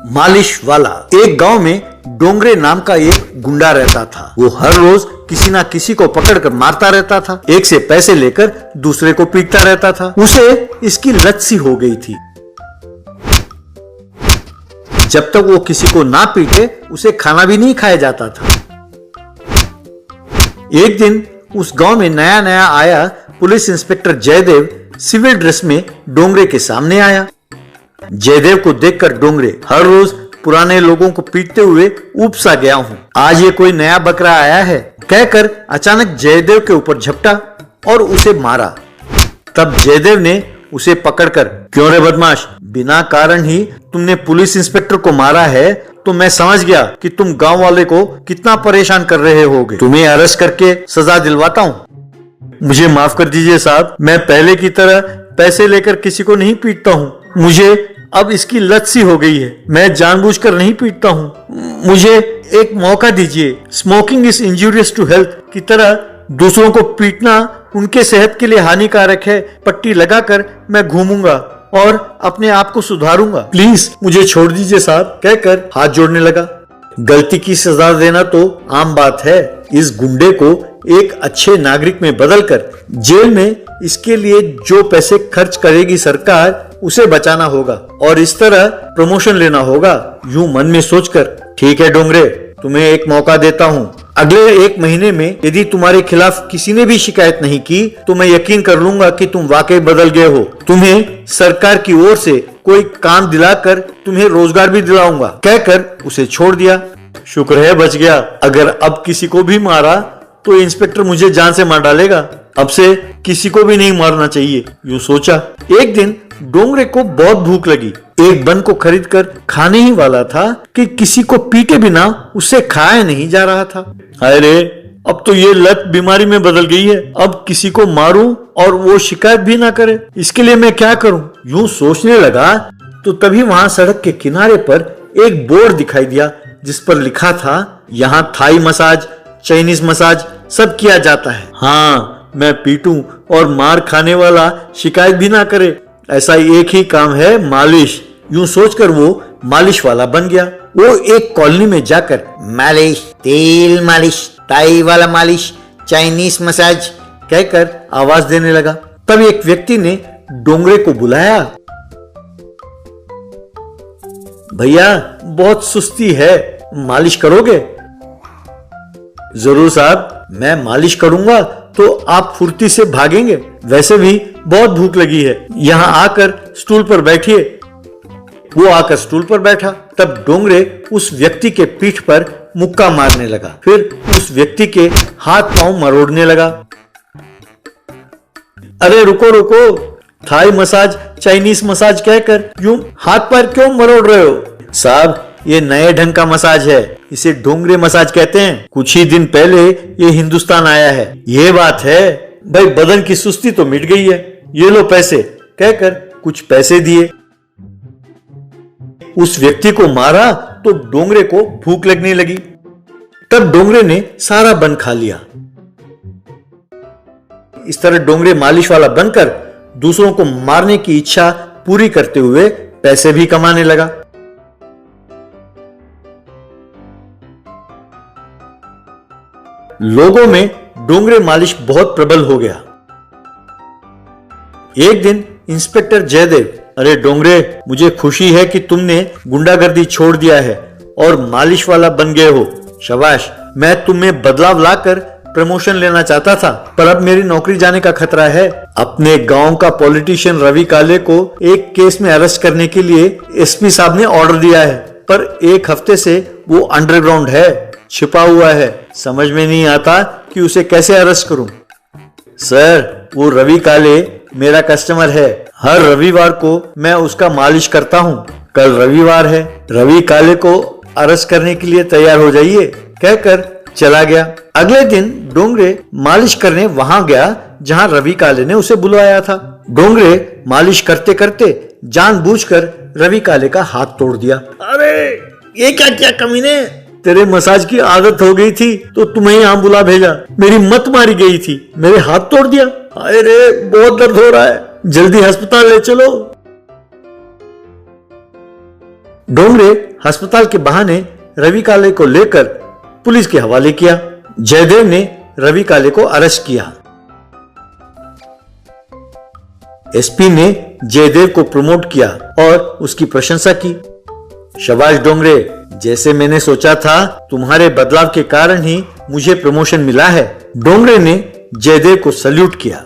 मालिश वाला। एक गांव में डोंगरे नाम का एक गुंडा रहता था। वो हर रोज किसी ना किसी को पकड़कर मारता रहता था। एक से पैसे लेकर दूसरे को पीटता रहता था। उसे इसकी लत सी हो गई थी। जब तक वो किसी को ना पीटे उसे खाना भी नहीं खाया जाता था। एक दिन उस गांव में नया नया आया police inspector Jaidev civil dress में डोंगरे के सामने आया। जयदेव को देखकर डोंगरे हर रोज पुराने लोगों को पीटते हुए ऊब सा गया हूं, आज ये कोई नया बकरा आया है कहकर अचानक जयदेव के ऊपर झपटा और उसे मारा। तब जयदेव ने उसे पकड़कर, क्यों रे बदमाश, बिना कारण ही तुमने पुलिस इंस्पेक्टर को मारा है तो मैं समझ गया कि तुम गांव वाले को कितना परेशान कर रहे होगे। तुम्हें अरेस्ट करके सजा दिलवाता हूँ। मुझे माफ कर दीजिए साहब, मैं पहले की तरह पैसे लेकर किसी को नहीं पीटता हूँ। मुझे अब इसकी लत सी हो गई है। मैं जानबूझकर नहीं पीटता हूँ। मुझे एक मौका दीजिए। Smoking is injurious to health की तरह दूसरों को पीटना उनके सेहत के लिए हानिकारक है। पट्टी लगाकर मैं घूमूंगा और अपने आप को सुधारूंगा। प्लीज मुझे छोड़ दीजिए साहब कहकर हाथ जोड़ने लगा। गलती की सजा देना तो आम बात है। इस गुंडे को एक अच्छे नागरिक में बदलकर जेल में इसके लिए जो पैसे खर्च करेगी सरकार उसे बचाना होगा और इस तरह प्रमोशन लेना होगा। यूं मन में सोचकर, ठीक है डोंगरे, तुम्हें एक मौका देता हूँ। अगले 1 महीने में यदि तुम्हारे खिलाफ किसी ने भी शिकायत नहीं की तो मैं यकीन कर लूंगा कि तुम वाकई बदल गए हो। तुम्हें सरकार की ओर से कोई काम दिलाकर तुम्हें रोजगार भी दिलाऊंगा कहकर उसे छोड़ दिया। शुक्र है बच गया। अगर अब किसी को भी मारा तो इंस्पेक्टर मुझे जान से मार डालेगा। अब से किसी को भी नहीं मारना चाहिए, यूं सोचा। एक दिन डोंगरे को बहुत भूख लगी। एक बन को खरीदकर खाने ही वाला था कि किसी को पीटे बिना उसे खाया नहीं जा रहा था। हाय रे, अब तो ये लत बीमारी में बदल गई है। अब किसी को मारूं और वो शिकायत भी ना करे, इसके लिए मैं क्या करूं? यूं सोचने लगा तो तभी वहां सड़क के किनारे पर एक बोर्ड दिखाई दिया जिस पर लिखा था, यहाँ थाई मसाज, चाइनीज मसाज सब किया जाता है। हाँ, मैं पीटूं और मार खाने वाला शिकायत भी ना करे, ऐसा एक ही काम है, मालिश। यूं सोचकर वो मालिश वाला बन गया। वो एक कॉलोनी में जाकर मालिश, तेल मालिश, टाई वाला मालिश, चाइनीज मसाज कहकर आवाज देने लगा। तब एक व्यक्ति ने डोंगरे को बुलाया। भैया बहुत सुस्ती है, मालिश करोगे? जरूर साहब, मैं मालिश करूंगा तो आप फुर्ती से भागेंगे। वैसे भी बहुत भूख लगी है, यहाँ आकर स्टूल पर बैठिए। वो आकर स्टूल पर बैठा। तब डोंगरे उस व्यक्ति के पीठ पर मुक्का मारने लगा, फिर उस व्यक्ति के हाथ पांव मरोड़ने लगा। अरे रुको रुको, थाई मसाज, चाइनीज मसाज कहकर यूं हाथ पैर क्यों मरोड़ रहे हो? साहब, ये नए ढंग का मसाज है, इसे डोंगरे मसाज कहते हैं। कुछ ही दिन पहले ये हिंदुस्तान आया है। ये बात है भाई, बदन की सुस्ती तो मिट गई है। ये लो पैसे कहकर कुछ पैसे दिए। उस व्यक्ति को मारा तो डोंगरे को भूख लगने लगी। तब डोंगरे ने सारा बन खा लिया। इस तरह डोंगरे मालिश वाला बनकर दूसरों को मारने की इच्छा पूरी करते हुए पैसे भी कमाने लगा। लोगों में डोंगरे मालिश बहुत प्रबल हो गया। एक दिन इंस्पेक्टर जयदेव, अरे डोंगरे, मुझे खुशी है कि तुमने गुंडागर्दी छोड़ दिया है और मालिश वाला बन गए हो। शाबाश, मैं तुम्हें बदलाव लाकर प्रमोशन लेना चाहता था, पर अब मेरी नौकरी जाने का खतरा है। अपने गांव का पॉलिटिशियन रवि काले को एक केस में अरेस्ट करने के लिए एसपी साहब ने ऑर्डर दिया है, पर 1 हफ्ते से वो अंडरग्राउंड है, छिपा हुआ है। समझ में नहीं आता कि उसे कैसे अरेस्ट करूं। सर, वो रवि काले मेरा कस्टमर है। हर रविवार को मैं उसका मालिश करता हूं। कल रविवार है, रवि काले को अरेस्ट करने के लिए तैयार हो जाइए कहकर चला गया। अगले दिन डोंगरे मालिश करने वहां गया जहां रवि काले ने उसे बुलवाया था। डोंगरे मालिश करते करते जानबूझकर रवि काले का हाथ तोड़ दिया। अरे ये क्या किया कमीने, तेरे मसाज की आदत हो गई थी तो तुम्हें यहां बुला भेजा। मेरी मत मारी गई थी, मेरे हाथ तोड़ दिया। अरे बहुत दर्द हो रहा है, जल्दी अस्पताल ले चलो। डोंगरे अस्पताल के बहाने रवि काले को लेकर पुलिस के हवाले किया। जयदेव ने रवि काले को अरेस्ट किया। एसपी ने जयदेव को प्रमोट किया और उसकी प्रशंसा की। शाबाश डोंगरे, जैसे मैंने सोचा था तुम्हारे बदलाव के कारण ही मुझे प्रमोशन मिला है। डोंगरे ने जयदेव को सल्यूट किया।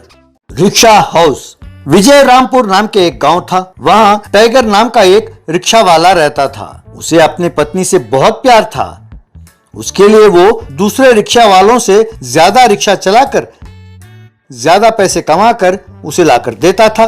Rickshaw house. विजय रामपुर नाम के एक गांव था। वहां टाइगर नाम का एक रिक्शा वाला रहता था। उसे अपनी पत्नी से बहुत प्यार था। उसके लिए वो दूसरे रिक्शा वालों से ज्यादा रिक्शा चलाकर ज्यादा पैसे कमाकर उसे लाकर देता था।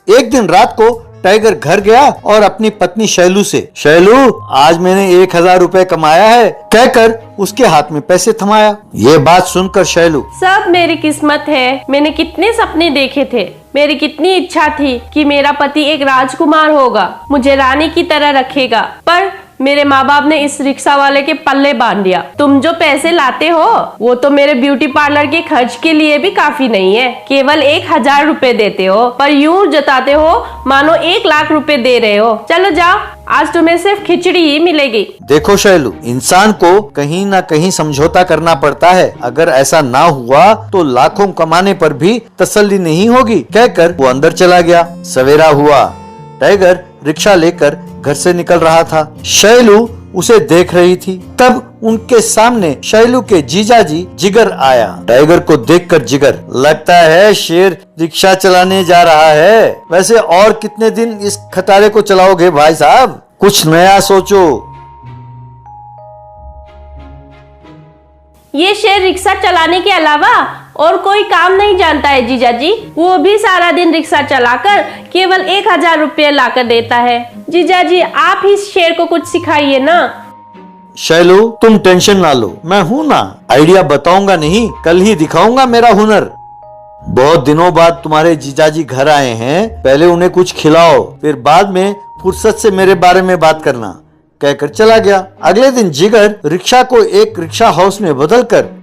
एक दिन रात को टाइगर घर गया और अपनी पत्नी शैलू से, शैलू आज मैंने 1000 रुपए कमाया है कहकर उसके हाथ में पैसे थमाया। ये बात सुनकर शैलू, सब मेरी किस्मत है। मैंने कितने सपने देखे थे। मेरी कितनी इच्छा थी कि मेरा पति एक राजकुमार होगा, मुझे रानी की तरह रखेगा, पर मेरे माँ बाप ने इस रिक्शा वाले के पल्ले बांध दिया। तुम जो पैसे लाते हो वो तो मेरे ब्यूटी पार्लर के खर्च के लिए भी काफी नहीं है। केवल 1000 रुपए देते हो, पर यूं जताते हो मानो 1 लाख रुपए दे रहे हो। चलो जाओ, आज तुम्हें सिर्फ खिचड़ी ही मिलेगी। देखो शैलू, इंसान को कहीं ना कहीं समझौता करना पड़ता है। अगर ऐसा ना हुआ तो लाखों कमाने पर भी तसल्ली नहीं होगी कहकर वो अंदर चला गया। सवेरा हुआ। टाइगर रिक्शा लेकर घर से निकल रहा था। शैलू उसे देख रही थी। तब उनके सामने शैलू के जीजाजी जिगर आया। टाइगर को देखकर जिगर, लगता है शेर रिक्शा चलाने जा रहा है। वैसे और कितने दिन इस खटारे को चलाओगे भाई साहब? कुछ नया सोचो। ये शेर रिक्शा चलाने के अलावा और कोई काम नहीं जानता है जीजाजी। वो भी सारा दिन रिक्शा चलाकर केवल 1000 रुपये लाकर देता है। जीजाजी आप ही इस शेर को कुछ सिखाइए ना। शैलू तुम टेंशन ना लो, मैं हूँ ना। आइडिया बताऊंगा नहीं, कल ही दिखाऊंगा मेरा हुनर। बहुत दिनों बाद तुम्हारे जीजाजी घर आए हैं, पहले उन्हें कुछ खिलाओ, फिर बाद में फुर्सत से मेरे बारे में बात करना कहकर चला गया। अगले दिन जिगर रिक्शा को एक रिक्शा हाउस में बदलकर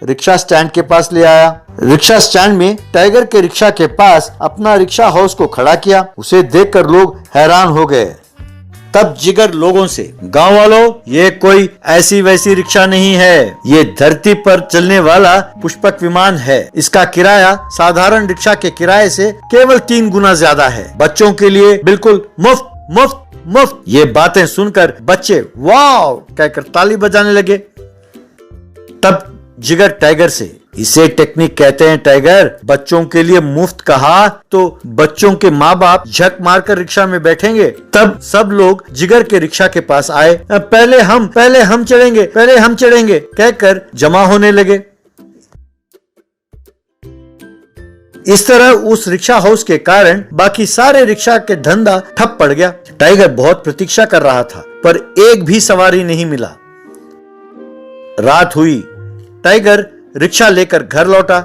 रिक्शा स्टैंड के पास ले आया। रिक्शा स्टैंड में टाइगर के रिक्शा के पास अपना रिक्शा हाउस को खड़ा किया। उसे देखकर लोग हैरान हो गए। तब जिगर लोगों से, गांव वालों, ये कोई ऐसी वैसी रिक्शा नहीं है, ये धरती पर चलने वाला पुष्पक विमान है। इसका किराया साधारण रिक्शा के किराए से केवल 3 गुना ज्यादा है। बच्चों के लिए बिल्कुल मुफ्त मुफ्त मुफ्त। ये बातें सुनकर बच्चे वाव कहकर ताली बजाने लगे। तब जिगर टाइगर से, इसे टेक्निक कहते हैं टाइगर। बच्चों के लिए मुफ्त कहा तो बच्चों के माँ बाप झक मारकर रिक्शा में बैठेंगे। तब सब लोग जिगर के रिक्शा के पास आए। पहले हम चढ़ेंगे कहकर जमा होने लगे। इस तरह उस रिक्शा हाउस के कारण बाकी सारे रिक्शा के धंधा ठप पड़ गया। टाइगर बहुत प्रतीक्षा कर रहा था, पर एक भी सवारी नहीं मिला। रात हुई। टाइगर रिक्शा लेकर घर लौटा।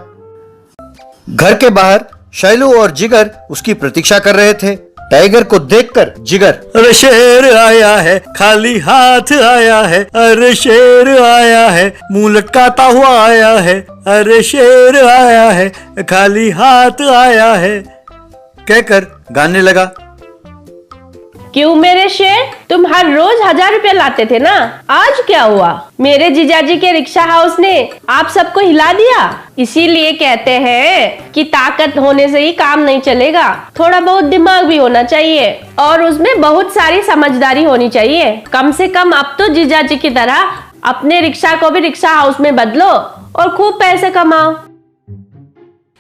घर के बाहर शैलू और जिगर उसकी प्रतीक्षा कर रहे थे। टाइगर को देखकर जिगर, अरे शेर आया है, खाली हाथ आया है, अरे शेर आया है, मुंह लटकाता हुआ आया है, अरे शेर आया है, खाली हाथ आया है कहकर गाने लगा। क्यों मेरे शेर, तुम हर रोज 1000 रुपया लाते थे ना, आज क्या हुआ? मेरे जीजाजी के रिक्शा हाउस ने आप सबको हिला दिया। इसीलिए कहते हैं कि ताकत होने से ही काम नहीं चलेगा, थोड़ा बहुत दिमाग भी होना चाहिए और उसमें बहुत सारी समझदारी होनी चाहिए। कम से कम अब तो जीजाजी की तरह अपने रिक्शा को भी रिक्शा हाउस में बदलो और खूब पैसे कमाओ।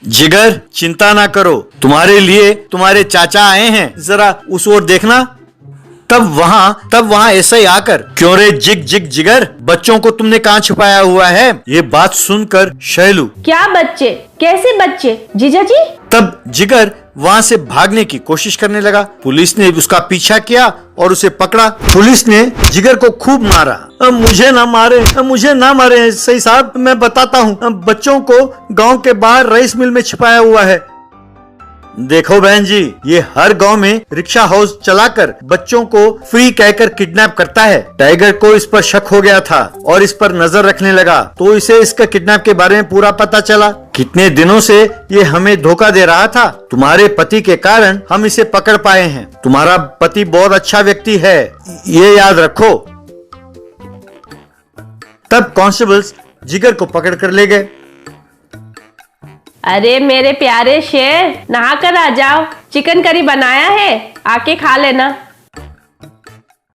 जिगर चिंता ना करो, तुम्हारे लिए तुम्हारे चाचा आए हैं, जरा उस ओर देखना। तब वहाँ ऐसा ही आकर, क्यों रे जिगर, बच्चों को तुमने कहाँ छुपाया हुआ है? ये बात सुनकर शैलू, क्या बच्चे, कैसे बच्चे जीजाजी? तब जिगर वहाँ से भागने की कोशिश करने लगा। पुलिस ने उसका पीछा किया और उसे पकड़ा। पुलिस ने जिगर को खूब मारा। मुझे ना मारे सही साहब, मैं बताता हूँ, बच्चों को गांव के बाहर राइस मिल में छिपाया हुआ है। देखो बहन जी, ये हर गांव में रिक्शा हाउस चलाकर बच्चों को फ्री कहकर किडनैप करता है। टाइगर को इस पर शक हो गया था और इस पर नजर रखने लगा, तो इसे इसका किडनैप के बारे में पूरा पता चला। कितने दिनों से ये हमें धोखा दे रहा था। तुम्हारे पति के कारण हम इसे पकड़ पाए हैं। तुम्हारा पति बहुत अच्छा व्यक्ति है, ये याद रखो। तब कांस्टेबल्स जिगर को पकड़ कर ले गए। अरे मेरे प्यारे शेर, नहा कर आ जाओ, चिकन करी बनाया है, आके खा लेना।